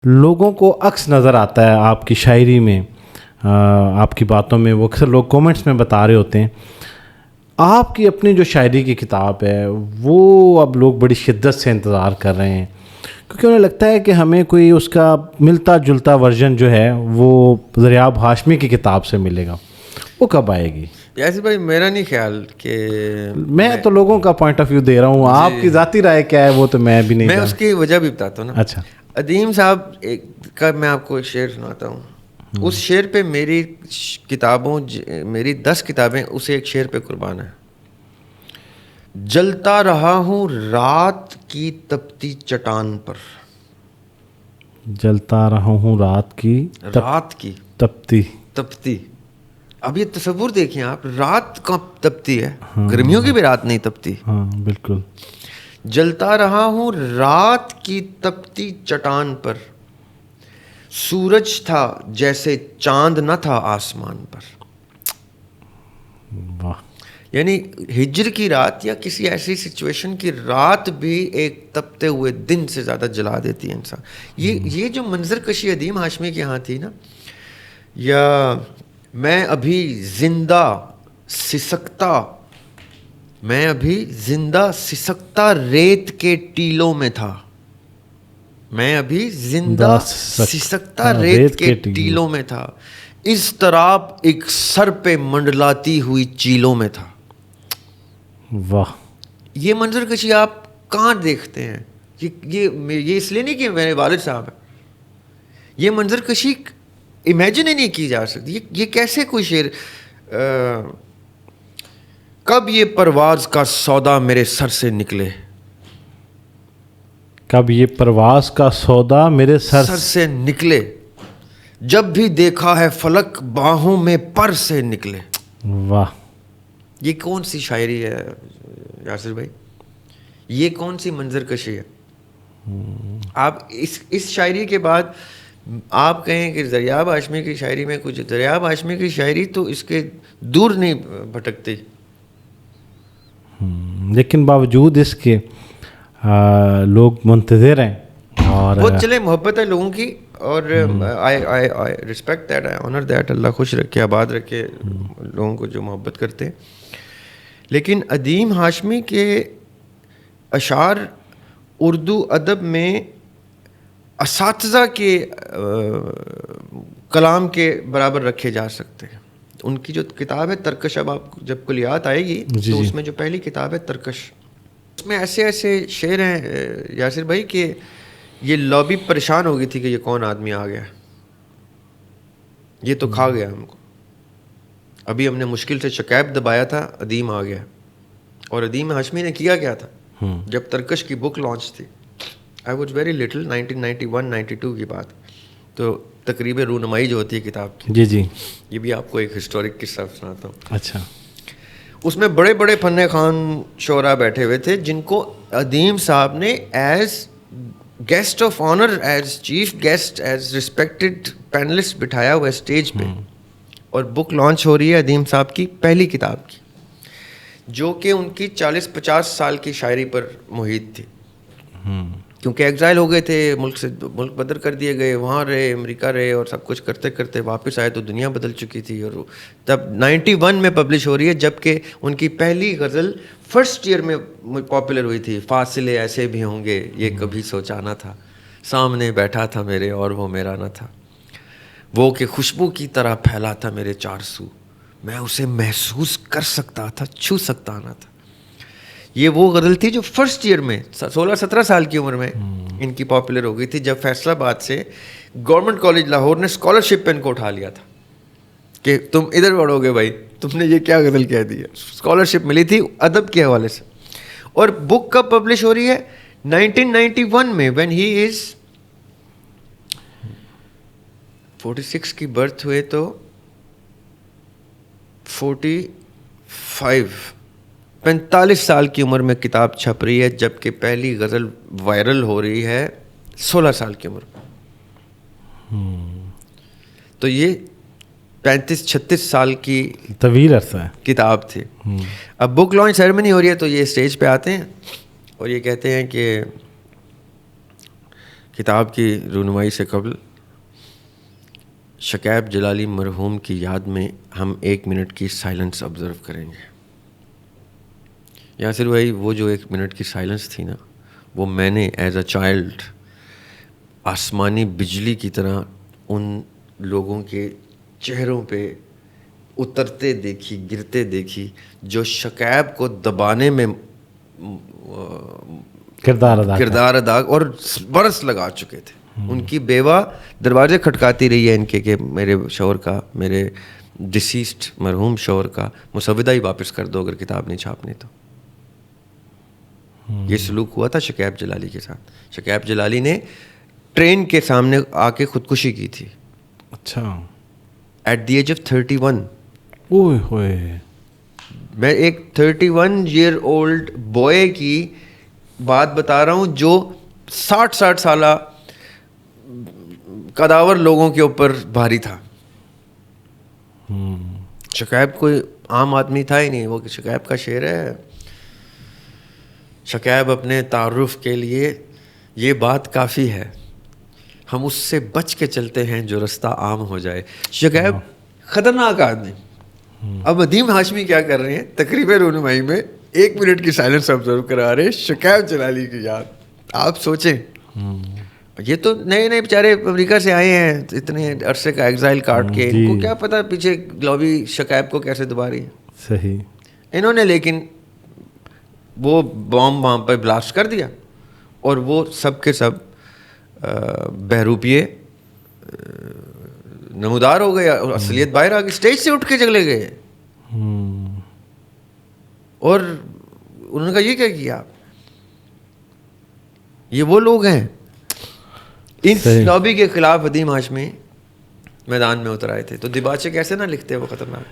لوگوں کو عکس نظر آتا ہے آپ کی شاعری میں، آپ کی باتوں میں، وہ اکثر لوگ کومنٹس میں بتا رہے ہوتے ہیں. آپ کی اپنی جو شاعری کی کتاب ہے وہ اب لوگ بڑی شدت سے انتظار کر رہے ہیں، کیونکہ انہیں لگتا ہے کہ ہمیں کوئی اس کا ملتا جلتا ورژن جو ہے وہ دریاب ہاشمی کی کتاب سے ملے گا. وہ کب آئے گی؟ یاسر بھائی میرا نہیں خیال کہ میں تو لوگوں کا پوائنٹ آف ویو دے رہا ہوں، آپ کی ذاتی رائے کیا ہے وہ تو میں بھی نہیں میں اس کی وجہ بھی بتاتا ہوں نا. اچھا. ادیم صاحب کا میں آپ کو ایک شعر سناتا ہوں. اس شعر پہ میری کتابوں میری 10 کتابیں اسے ایک شعر پہ قربان ہیں. جلتا رہا ہوں رات کی تپتی چٹان پر، جلتا رہا ہوں رات کی تپتی. اب یہ تصور دیکھیں آپ، رات کب تپتی ہے؟ گرمیوں کی بھی رات نہیں تپتی. ہاں بالکل. جلتا رہا ہوں رات کی تپتی چٹان پر، سورج تھا جیسے چاند نہ تھا آسمان پر. واہ. یعنی ہجر کی رات یا کسی ایسی سچویشن کی رات بھی ایک تپتے ہوئے دن سے زیادہ جلا دیتی ہے انسان. یہ جو منظر کشی ادیم ہاشمی کے ہاں تھی نا، یا میں ابھی زندہ سسکتا ریت کے ٹیلوں میں تھا، میں ابھی زندہ سسکتا ریت کے ٹیلوں میں تھا، اضطراب ایک سر پہ منڈلاتی ہوئی چیلوں میں تھا. واہ. یہ منظر کشی آپ کہاں دیکھتے ہیں؟ یہ اس لیے نہیں کہ میرے والد صاحب ہیں، یہ منظر کشی امیجن ہی نہیں کی جا سکتی. یہ کیسے کوئی شعر؟ کب یہ پرواز کا سودا میرے سر سے نکلے، کب یہ پرواز کا سودا میرے سر سے نکلے، جب بھی دیکھا ہے فلک باہوں میں پر سے نکلے. واہ. یہ کون سی شاعری ہے یاسر بھائی؟ یہ کون سی منظر کشی ہے؟ آپ اس شاعری کے بعد آپ کہیں کہ دریاب ہاشمی کی شاعری میں کچھ، دریاب ہاشمی کی شاعری تو اس کے دور نہیں بھٹکتی. لیکن باوجود اس کے لوگ منتظر ہیں. اور وہ چلے محبت ہے لوگوں کی، اور I respect that, I honor that. اللہ خوش رکھے، آباد رکھے لوگوں کو جو محبت کرتے ہیں. لیکن ادیم ہاشمی کے اشعار اردو ادب میں اساتذہ کے کلام کے برابر رکھے جا سکتے ہیں. ان کی جو کتاب ہے ترکش، اب آپ جب کلیات آئے گی تو اس میں جو پہلی کتاب ہے ترکش، اس میں ایسے ایسے شعر ہیں یاسر بھائی کہ یہ لابی پریشان ہو گئی تھی کہ یہ کون آدمی آ گیا، یہ تو کھا گیا ہم کو. ابھی ہم نے مشکل سے شکایب دبایا تھا، ادیم آ گیا. اور ادیم ہاشمی نے کیا کیا تھا جب ترکش کی بک لانچ تھی؟ آئی واز ویری لٹل، 1991-92 کی بات. تو تقریب رونمائی جو ہوتی ہے کتاب کی، جی یہ بھی آپ کو ایک ہسٹورک قصہ سناتا ہوں. اچھا. اس میں بڑے بڑے فن خوان شعراء بیٹھے ہوئے تھے جن کو ادیم صاحب نے as guest of honour, as chief guest, as respected panellist بٹھایا ہوا اسٹیج پہ. اور بک لانچ ہو رہی ہے ادیم صاحب کی پہلی کتاب کی، جو کہ ان کی 40-50 سال کی شاعری پر محیط تھی. کیونکہ ایگزائل ہو گئے تھے، ملک سے ملک بدر کر دیے گئے، وہاں رہے، امریکہ رہے، اور سب کچھ کرتے کرتے واپس آئے تو دنیا بدل چکی تھی. اور تب 91 میں پبلش ہو رہی ہے، جبکہ ان کی پہلی غزل فرسٹ ایئر میں پاپولر ہوئی تھی. فاصلے ایسے بھی ہوں گے یہ کبھی سوچا نہ تھا، سامنے بیٹھا تھا میرے اور وہ میرا نہ تھا، وہ کہ خوشبو کی طرح پھیلا تھا میرے چار سو، میں اسے محسوس کر سکتا تھا، چھو سکتا نہ تھا. یہ وہ غزل تھی جو فرسٹ ایئر میں 16-17 سال کی عمر میں ان کی پاپولر ہو گئی تھی، جب فیصل آباد سے گورنمنٹ کالج لاہور نے اسکالرشپ پہ ان کو اٹھا لیا تھا کہ تم ادھر پڑھو گے بھائی، تم نے یہ کیا غزل کہہ دی ہے. اسکالرشپ ملی تھی ادب کے حوالے سے. اور بک کب پبلش ہو رہی ہے؟ 1991 میں، when he is 46 کی برتھ ہوئے تو 45 سال کی عمر میں کتاب چھپ رہی ہے، جبکہ پہلی غزل وائرل ہو رہی ہے 16 سال کی عمر میں. تو یہ 35-36 سال کی طویل عرصہ ہے کتاب تھی. اب بک لانچ سیرمنی ہو رہی ہے تو یہ اسٹیج پہ آتے ہیں اور یہ کہتے ہیں کہ کتاب کی رونمائی سے قبل شکیب جلالی مرحوم کی یاد میں ہم 1 منٹ کی سائلنس آبزرو کریں گے. یاسر بھائی وہ جو 1 منٹ کی سائلنس تھی نا, وہ میں نے ایز اے چائلڈ آسمانی بجلی کی طرح ان لوگوں کے چہروں پہ اترتے دیکھی, گرتے دیکھی, جو شکیب کو دبانے میں کردار ادا اور برس لگا چکے تھے. ان کی بیوہ دروازے کھٹکاتی رہی ہے ان کے کہ میرے شوہر کا, میرے ڈسیسڈ مرحوم شوہر کا مسودہ ہی واپس کر دو اگر کتاب نہیں چھاپنی تو. یہ سلوک ہوا تھا شکیب جلالی کے ساتھ. شکیب جلالی نے ٹرین کے سامنے آ کے خودکشی کی تھی. اچھا. At the age of 31. اوئے ہوئے. میں ایک 31 ایئر اولڈ بوائے کی بات بتا رہا ہوں جو 60 سالہ قداور لوگوں کے اوپر بھاری تھا. شکیب کوئی عام آدمی تھا ہی نہیں. وہ شکیب کا شعر ہے, شکیب اپنے تعارف کے لیے یہ بات کافی ہے, ہم اس سے بچ کے چلتے ہیں جو رستہ عام ہو جائے. شکیب خطرناک آدمی. اب ندیم ہاشمی کیا کر رہے ہیں, تقریب رونمائی میں 1 منٹ کی سائلنس آبزرو کرا رہے شکیب جلالی کی یاد. آپ سوچیں, یہ تو نئے نئے بیچارے امریکہ سے آئے ہیں, اتنے عرصے کا ایگزائل کاٹ کے, ان کو کیا پتا پیچھے لابی شکیب کو کیسے دبا رہی ہے. صحیح. انہوں نے لیکن وہ بام وہاں پہ بلاسٹ کر دیا اور وہ سب کے سب بہروپیے نمودار ہو گئے اور اصلیت باہر آ گئی. اسٹیج سے اٹھ کے چلے گئے اور انہوں نے کہا یہ کیا کیا. یہ وہ لوگ ہیں. اس لابی کے خلاف ندیم ہاشمی میدان میں اتر آئے تھے. تو دیباچے کیسے نہ لکھتے وہ خطرناک.